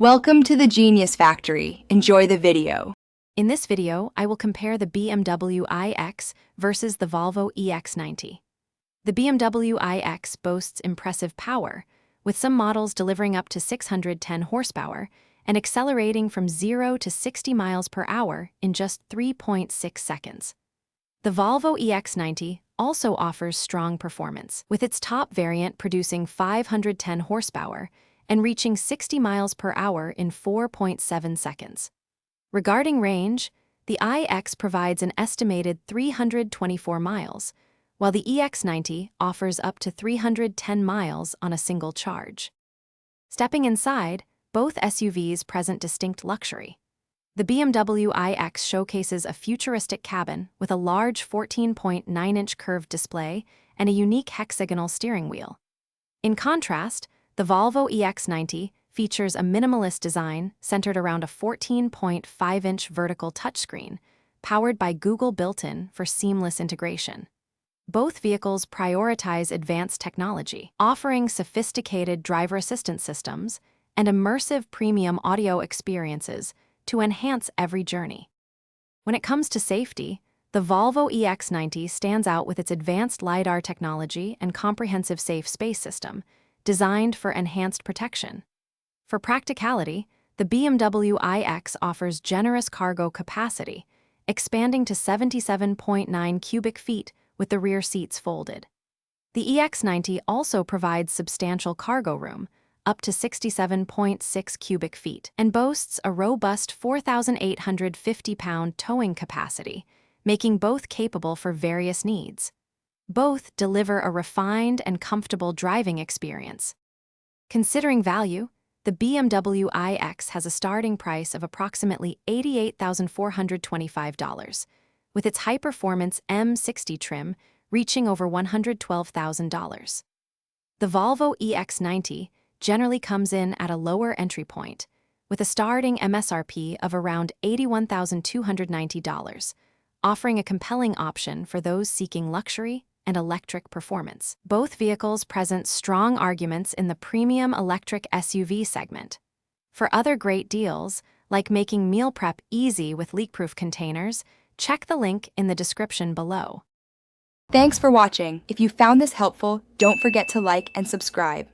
Welcome to the Genius Factory. Enjoy the video. In this video, I will compare the BMW iX versus the Volvo EX90. The BMW iX boasts impressive power, with some models delivering up to 610 horsepower and accelerating from 0 to 60 miles per hour in just 3.6 seconds. The Volvo EX90 also offers strong performance, with its top variant producing 510 horsepower and reaching 60 miles per hour in 4.7 seconds. Regarding range, the iX provides an estimated 324 miles, while the EX90 offers up to 310 miles on a single charge. Stepping inside, both SUVs present distinct luxury. The BMW iX showcases a futuristic cabin with a large 14.9-inch curved display and a unique hexagonal steering wheel. In contrast, the Volvo EX90 features a minimalist design centered around a 14.5-inch vertical touchscreen, powered by Google built-in for seamless integration. Both vehicles prioritize advanced technology, offering sophisticated driver assistance systems and immersive premium audio experiences to enhance every journey. When it comes to safety, the Volvo EX90 stands out with its advanced LiDAR technology and comprehensive safe space system, designed for enhanced protection. For practicality, the BMW iX offers generous cargo capacity, expanding to 77.9 cubic feet with the rear seats folded. The EX90 also provides substantial cargo room, up to 67.6 cubic feet, and boasts a robust 4,850-pound towing capacity, making both capable for various needs. Both deliver a refined and comfortable driving experience. Considering value, the BMW iX has a starting price of approximately $88,425, with its high-performance M60 trim reaching over $112,000. The Volvo EX90 generally comes in at a lower entry point, with a starting MSRP of around $81,290, offering a compelling option for those seeking luxury and electric performance. Both vehicles present strong arguments in the premium electric SUV segment. For other great deals, like making meal prep easy with leak-proof containers, check the link in the description below. Thanks for watching. If you found this helpful, don't forget to like and subscribe.